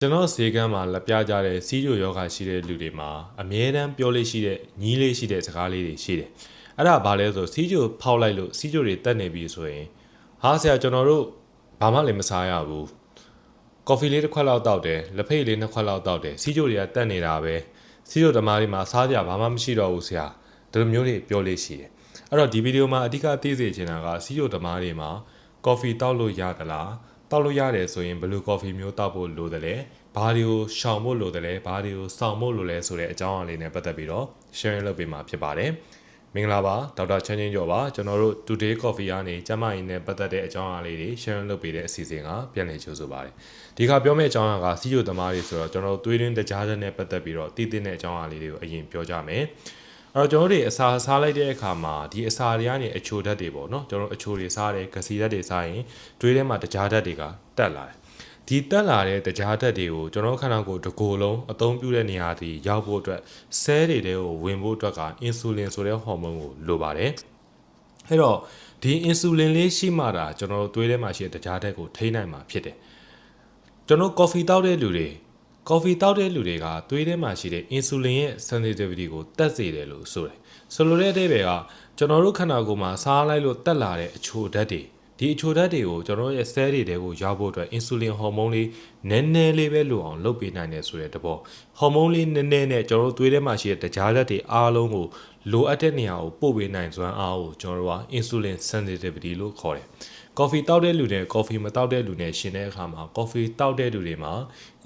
ကျွန်တော်ဈေးကမ်းမှာလက်ပြကြတဲ့စီးကျိုယောဂရှိတဲ့လူတွေမှာအမြဲတမ်းပြောလေးရှိတဲ့ညီးလေးရှိတဲ့စကားလေးတွေရှိတယ်။အဲ့ဒါဘာလဲဆိုစီးကျိုဖောက်လိုက်လို့စီးကျိုတွေတက်နေပြီဆိုရင်ဟာဆရာကျွန်တော်တို့ဘာမှလည်းမစားရဘူး။ကော်ဖီလေးတစ်ခွက်လောက်တောက်တယ်လက်ဖက်လေးနှစ်ခွက်လောက်တောက်တယ်စီးကျိုတွေကတက်နေတာပဲစီးကျိုသမားတွေမှာစားကြဘာမှမရှိတော့ဘူးဆရာဒီလိုမျိုးတွေပြောလေးရှိတယ်။အဲ့တော့ဒီဗီဒီယိုမှာအဓိကသိစေချင်တာကစီးကျိုသမားတွေမှာကော်ဖီတောက်လို့ရသလားတောက်လို့ရတယ်ဆိုရင်ဘယ်လိုကော်ဖီမျိုးတောက်ဖို့လိုတယ်လဲဘာတွေကိုရှောင်ဖို့လိုတယ်လဲဘာတွေကိုစောင့်ဖို့လိုလဲဆိုတဲ့အကြောင်းအရာလေးနဲ့ပတ်သက်ပြီးတော့ sharing လုပ်ပေးမှာဖြစ်ပါတယ်မင်္ဂလာပါဒေါက်တာချမ်းချင်းကျော်ပါကျွန်တော်တို့ Today Coffee ကနေကျမကြီးနဲ့ပတ်သက်တဲ့အကြောင်းအရာလေးတွေ sharing လုပ်ပေးတဲ့အစီအစဉ်ကပြန်လည်ကြိုဆိုပါတယ်ဒီခါပြောမယ့်အကြောင်းအရာကစီးကျိုသမားတွေဆိုတော့ကျွန်တော်တို့သွေးရင်းတကြားတဲ့နဲ့ပတ်သက်ပြီးတော့တည်တည်တဲ့အကြောင်းအရာလေးတွေကိုအရင်ပြောကြမယ်အဲ့တော့ကျွန်တော်တို့အစာစားလိုက်တဲ့အခါမှာဒီအစာတွေကနေအချိုဓာတ်တွေပေါ့နော်ကျွန်တော်တို့အချိုတွေစားတယ်ဂစီဓာတ်တွေစားရင်သွေးထဲမှာတကြားဓာတ်တွေကတက်လာတယ်ဒီတက်လာတဲ့တကြားဓာတ်တွေကိုကျွန်တော်ခန္ဓာကိုယ်တစ်ကိုယ်လုံးအသုံးပြုတဲ့နေရာတွေရောက်ဖို့အတွက်ဆဲတွေတဲကိုဝင်ဖို့အတွက်က insulin ဆိုတဲ့ဟော်မုန်းကိုလိုပါတယ်အဲ့တော့ဒီ insulin လေးရှိမှသာကျွန်တော်တို့သွေးထဲမှာရှိတဲ့တကြားဓာတ်ကိုထိန်းနိုင်မှာဖြစ်တယ်ကျွန်တော် coffee တောက်တဲ့လူတွေကသွေးထဲမှာရှိတဲ့ insulin ရဲ့ sensitivity ကိုတက်စေတယ်လို့ဆိုတယ်ဆိုလိုတဲ့အဓိပ္ပာယ်ကကျွန်တော်တို့ခန္ဓာကိုယ်မှာစားလိုက်လို့တက်လာတဲ့အချိုဓာတ်တွေဒီအချိုဓာတ်တွေကိုကျွန်တော်ရဲ့ cell တွေတဲကိုရောက်ဖို့အတွက် insulin ဟော်မုန်းလေးနည်းနည်းလေးပဲလိုအောင်လုပ်ပေးနိုင်တယ်ဆိုတဲ့သဘောဟော်မုန်းလေးနည်းနည်းနဲ့ကျွန်တော်တို့သွေးထဲမှာရှိတဲ့တကြားဓာတ်တွေအားလုံးကိုလိုအပ်တဲ့နေရာကိုပို့ပေးနိုင်စွမ်းအားကိုကျွန်တော်တို့က insulin sensitivity လို့ခေါ်တယ်coffee တောက်တဲ့လူတွေ coffee မတောက်တဲ့လူတွေရှင်တဲ့အခါမှာ coffee တောက်တဲ့လူတွေမှာ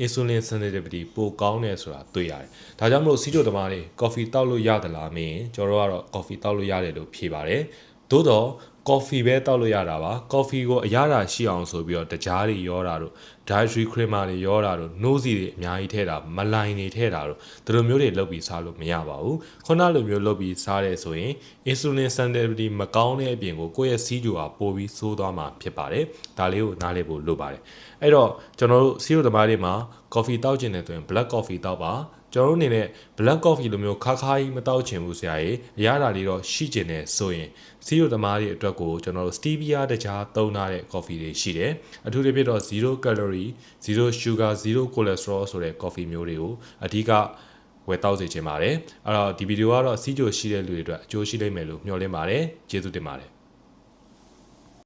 insulin sensitivity ပိုကောင်းတယ်ဆိုတာတွေ့ရတယ်။ဒါကြောင့်မလို့စီးကျိုသမားတွေ coffee တောက်လို့ရသလားမင်းကျွန်တော်တို့ကတော့ coffee တောက်လို့ရတယ်လို့ဖြေပါတယ်။သို့တော့ coffee ပဲတောက်လို့ရတာပါ coffee ကိုအရသာရှိအောင်ဆိုပြီးတော့တကြားတွေရောတာတို့ dietary creamer တွေရောတာတို့ nose တွေအများကြီးထည့်တာမလိုင်တွေထည့်တာတို့ဒီလိုမျိုးတွေလုပ်ပြီးစားလို့မရပါဘူးခုနလိုမျိုးလုပ်ပြီးစားရဲဆိုရင် insulin sensitivity မကောင်းတဲ့အပြင်ကိုကိုယ့်ရဲ့စီးကျိုဟာပိုပြီးဆိုးသွားမှာဖြစ်ပါတယ်ဒါလေးကိုနားလည်ဖို့လိုပါတယ်အဲ့တော့ကျွန်တော်တို့စီးကျိုသမားတွေမှာ coffee တောက်ကျင်တယ်ဆိုရင် black coffee တောက်ပါကျွန်တော်တို့အနေနဲ့ black coffee လိုမျိုးခါခါကြီးမတောက်ချင်ဘူးဆရာကြီးအရသာလေးတော့ရှိကျင်တယ်ဆိုရင်စီးရိုသမားတွေအတွက်ကိုကျွန်တော်တို့ stevia တကြားသုံးထားတဲ့ coffee တွေရှိတယ်အထူးသဖြင့်တော့0 calorie 0 sugar 0 cholesterol ဆိုတဲ့ coffee မျိုးတွေကိုအဓိကဝယ်တောက်စေချင်ပါတယ်အဲ့တော့ဒီဗီဒီယိုကတော့စီးကျိုရှိတဲ့လူတွေအတွက်အကျိုးရှိလိမ့်မယ်လို့မျှော်လင့်ပါတယ်ကျေးဇူးတင်ပါတယ်